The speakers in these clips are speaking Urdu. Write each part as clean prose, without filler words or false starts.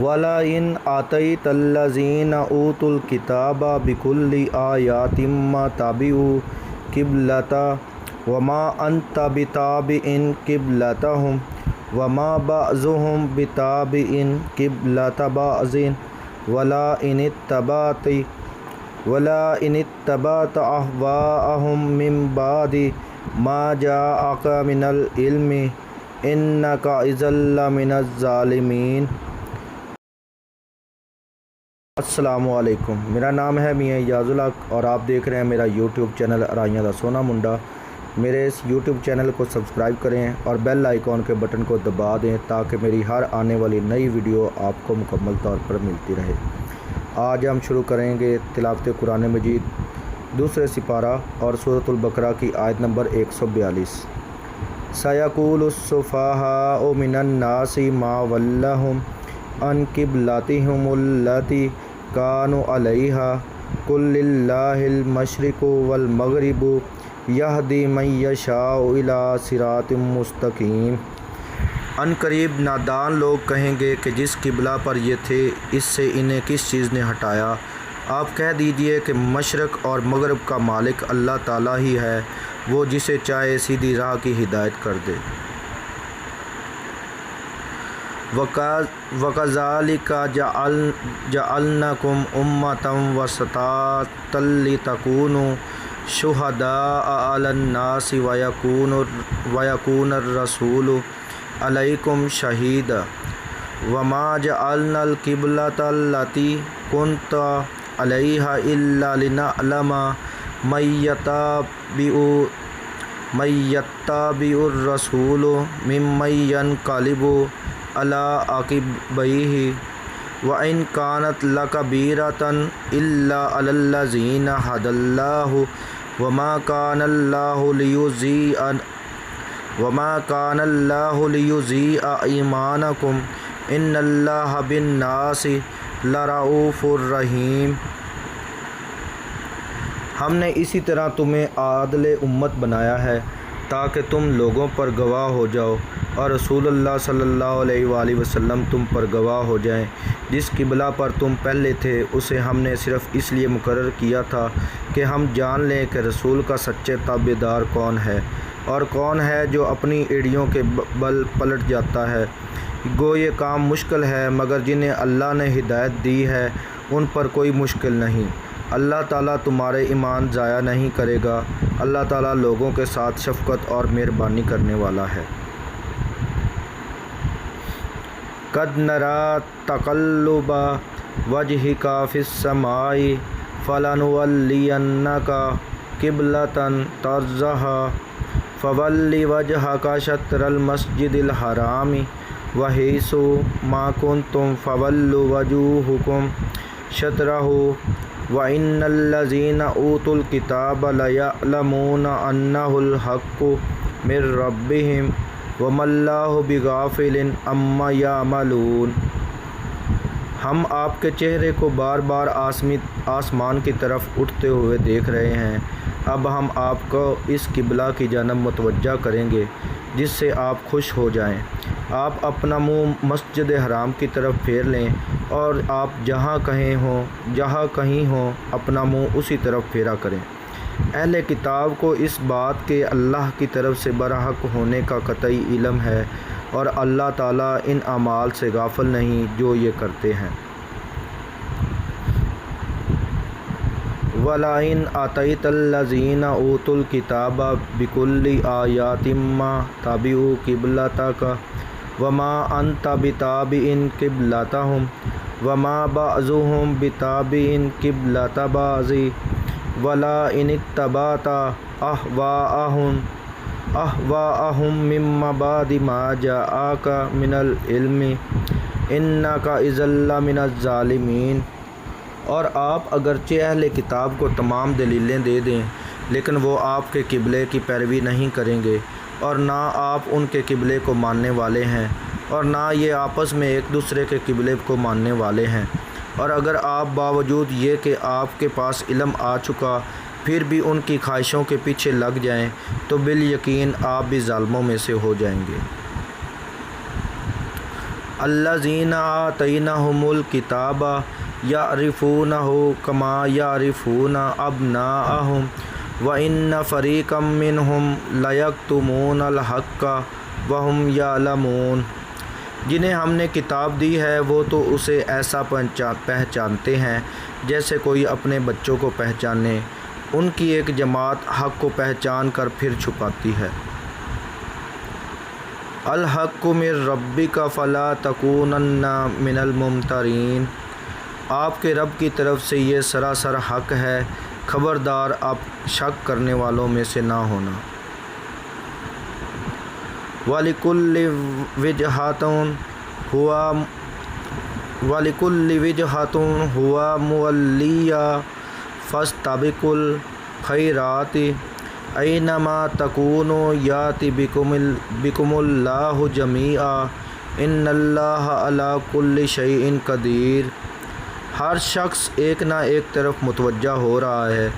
وَلَئِنْ آتَيْتَ الَّذِينَ أُوتُوا الْكِتَابَ بِكُلِّ آيَاتٍ مَا تَبِعُوا قِبْلَتَكَ وَمَا أَنْتَ بِتَابِعٍ قِبْلَتَهُمْ وَمَا بَعْضُهُمْ بِتَابِعٍ قِبْلَةَ بَعْضٍ وَلَئِنِ اتَّبَعْتَ أَهْوَاءَهُمْ مِنْ بَعْدِ مَا جَاءَكَ مِنَ الْعِلْمِ إِنَّكَ إِذًا لَمِنَ الظَّالِمِينَ۔ السلام علیکم، میرا نام ہے میاں اعجاز الحق اور آپ دیکھ رہے ہیں میرا یوٹیوب چینل ارائیاں دا سونا منڈا۔ میرے اس یوٹیوب چینل کو سبسکرائب کریں اور بیل آئیکن کے بٹن کو دبا دیں تاکہ میری ہر آنے والی نئی ویڈیو آپ کو مکمل طور پر ملتی رہے۔ آج ہم شروع کریں گے تلاوت قرآن مجید دوسرے سپارہ اور سورۃ البقرہ کی آیت نمبر 142۔ سَيَقُولُ السُّفَهَاءُ مِنَ النَّاسِ مَا وَلَّاهُمْ عَنْ قِبْلَتِهِمُ الَّتِي كَانُوا عَلَيْهَا قُل لِّلَّهِ الْمَشْرِقُ وَالْمَغْرِبُ يَهْدِي مَن يَشَاءُ إِلَىٰ صِرَاطٍ مُّسْتَقِيمٍ۔ ان قریب نادان لوگ کہیں گے کہ جس قبلہ پر یہ تھے اس سے انہیں کس چیز نے ہٹایا؟ آپ کہہ دیجئے کہ مشرق اور مغرب کا مالک اللہ تعالیٰ ہی ہے، وہ جسے چاہے سیدھی راہ کی ہدایت کر دے۔ وَكَذَلِكَ جَعَلْنَاكُمْ أُمَّةً وَسَطًا لِتَكُونُوا شُهَدَاءَ عَلَى النَّاسِ وَيَكُونَ الرَّسُولُ عَلَيْكُمْ شَهِيدًا وَمَا جَعَلْنَا الْقِبْلَةَ الَّتِي كُنْتَ عَلَيْهَا إِلَّا لِنَعْلَمَ مَن يَتَّبِعُ الرَّسُولَ مِمَّن يَنقَلِبُ عَلَىٰ عَقِبَيْهِ وَإِنْ كَانَتْ لَكَبِيرَةً إِلَّا عَلَى الَّذِينَ هَدَى اللَّهُ وَمَا كَانَ اللَّهُ لِيُضِيعَ إِيمَانَكُمْ إِنَّ اللَّهَ بِالنَّاسِ لَرَءُوفٌ رَحِيمٌ۔ ہم نے اسی طرح تمہیں عادل امت بنایا ہے تاکہ تم لوگوں پر گواہ ہو جاؤ اور رسول اللہ صلی اللہ علیہ وآلہ وسلم تم پر گواہ ہو جائیں۔ جس قبلہ پر تم پہلے تھے اسے ہم نے صرف اس لیے مقرر کیا تھا کہ ہم جان لیں کہ رسول کا سچے تابعدار کون ہے اور کون ہے جو اپنی ایڑیوں کے بل پلٹ جاتا ہے۔ گو یہ کام مشکل ہے مگر جنہیں اللہ نے ہدایت دی ہے ان پر کوئی مشکل نہیں۔ اللہ تعالیٰ تمہارے ایمان ضائع نہیں کرے گا۔ اللہ تعالیٰ لوگوں کے ساتھ شفقت اور مہربانی کرنے والا ہے۔ قَدْ نَرَىٰ تَقَلُّبَ وَجْهِكَ فِي السَّمَاءِ فَلَنُوَلِّيَنَّكَ قِبْلَةً تَرْضَاهَا فَوَلِّ وَجْهَكَ شَطْرَ الْمَسْجِدِ الْحَرَامِ وَحَيْثُ مَا كُنتُمْ فَوَلُّوا وُجُوهَكُمْ شَطْرَهُ وَإِنَّ الَّذِينَ أُوتُوا الْكِتَابَ لَيَعْلَمُونَ أَنَّهُ الْحَقُّ مِن رَّبِّهِمْ وَمَا اللَّهُ بِغَافِلٍ عَمَّا يَعْمَلُونَ۔ ہم آپ کے چہرے کو بار بار آسمان کی طرف اٹھتے ہوئے دیکھ رہے ہیں۔ اب ہم آپ کو اس قبلہ کی جانب متوجہ کریں گے جس سے آپ خوش ہو جائیں۔ آپ اپنا منہ مسجد حرام کی طرف پھیر لیں اور آپ جہاں کہیں ہوں اپنا منہ اسی طرف پھیرا کریں۔ اہل کتاب کو اس بات کے اللہ کی طرف سے برحق ہونے کا قطعی علم ہے اور اللہ تعالیٰ ان اعمال سے غافل نہیں جو یہ کرتے ہیں۔ وَلَئِنْ آتَيْتَ الَّذِينَ أُوتُوا الْكِتَابَ بِكُلِّ آيَاتٍ مَا تَبِعُوا قِبْلَتَكَ وَمَا أَنْتَ بِتَابِعٍ قِبْلَتَهُمْ وَمَا بَعْضُهُمْ بِتَابِعٍ قِبْلَةَ بَعْضٍ وَلَئِنِ اتَّبَعْتَ أَهْوَاءَهُمْ مِن بَعْدِ مَا جَاءَكَ مِنَ الْعِلْمِ إِنَّكَ إِذًا لَمِنَ الظَّالِمِينَ۔ اور آپ اگرچہ اہل کتاب کو تمام دلیلیں دے دیں لیکن وہ آپ کے قبلے کی پیروی نہیں کریں گے اور نہ آپ ان کے قبلے کو ماننے والے ہیں اور نہ یہ آپس میں ایک دوسرے کے قبلے کو ماننے والے ہیں۔ اور اگر آپ باوجود یہ کہ آپ کے پاس علم آ چکا پھر بھی ان کی خواہشوں کے پیچھے لگ جائیں تو بالیقین آپ بھی ظالموں میں سے ہو جائیں گے۔ الذین آتیناہم الکتاب یعرفونہ کما یعرفون ابناءہم وَإِنَّ فَرِيقًا مِّنْهُمْ لَيَكْتُمُونَ الْحَقَّ وَهُمْ يَعْلَمُونَ۔ جنہیں ہم نے کتاب دی ہے وہ تو اسے ایسا پہچانتے ہیں جیسے کوئی اپنے بچوں کو پہچانے، ان کی ایک جماعت حق کو پہچان کر پھر چھپاتی ہے۔ الحق من ربک فلا تکونن من الممترین۔ آپ کے رب کی طرف سے یہ سراسر حق ہے، خبردار آپ شک کرنے والوں میں سے نہ ہونا۔ وَلِكُلِّ وِجْهَةٍ هُوَ مُوَلِّيهَا فَاسْتَبِقُوا الْخَيْرَاتِ أَيْنَمَا تَكُونُوا يَأْتِ بِكُمُ اللَّهُ جَمِيعًا إِنَّ اللَّهَ عَلَى كُلِّ شَيْءٍ قَدِيرٌ۔ ہر شخص ایک نہ ایک طرف متوجہ ہو رہا ہے،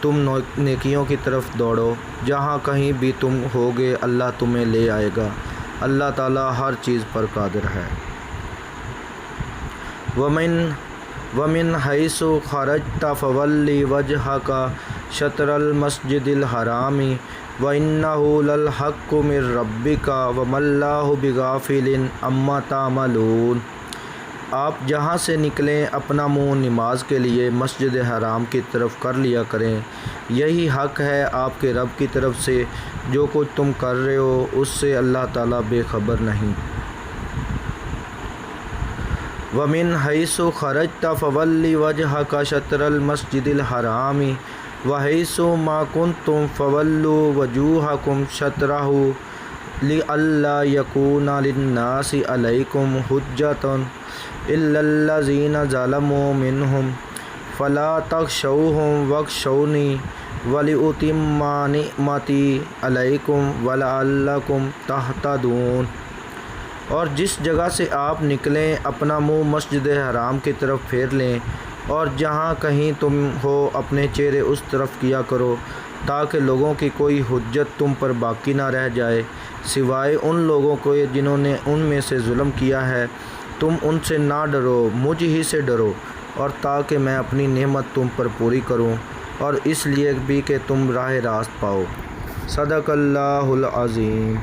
تم نیکیوں کی طرف دوڑو، جہاں کہیں بھی تم ہوگے اللہ تمہیں لے آئے گا، اللہ تعالیٰ ہر چیز پر قادر ہے۔ وَمِنْ حَيْثُ خَرَجْتَ فَوَلِّ وَجْهَكَ شَطْرَ الْمَسْجِدِ الْحَرَامِ وَإِنَّهُ لَلْحَقُّ مِنْ رَبِّكَ وَمَا اللَّهُ بِغَافِلٍ عَمَّا تَعْمَلُونَ۔ آپ جہاں سے نکلیں اپنا منہ نماز کے لیے مسجد حرام کی طرف کر لیا کریں، یہی حق ہے آپ کے رب کی طرف سے، جو کچھ تم کر رہے ہو اس سے اللہ تعالیٰ بے خبر نہیں۔ وَمِنْ حَيْثُ خَرَجْتَ فَوَلِّ وَجْهَكَ شَطْرَ الْمَسْجِدِ الْحَرَامِ وَحَيْثُ مَا كُنْتُمْ فَوَلُّوا وُجُوهَكُمْ شَطْرَهُ لِئَلَّا يَكُونَ لِلنَّاسِ عَلَيْكُمْ حُجَّةٌ إِلَّا الَّذِينَ ظَلَمُوا مِنْهُمْ فَلَا تَخْشَوْهُمْ وَاخْشَوْنِي وَلِأُتِمَّ نِعْمَتِي عَلَيْكُمْ وَلَعَلَّكُمْ تَهْتَدُونَ۔ اور جس جگہ سے آپ نکلیں اپنا منہ مسجد حرام کی طرف پھیر لیں، اور جہاں کہیں تم ہو اپنے چہرے اس طرف کیا کرو، تاکہ لوگوں کی کوئی حجت تم پر باقی نہ رہ جائے سوائے ان لوگوں کو جنہوں نے ان میں سے ظلم کیا ہے۔ تم ان سے نہ ڈرو، مجھ ہی سے ڈرو، اور تاکہ میں اپنی نعمت تم پر پوری کروں، اور اس لیے بھی کہ تم راہ راست پاؤ۔ صدق اللہ العظیم۔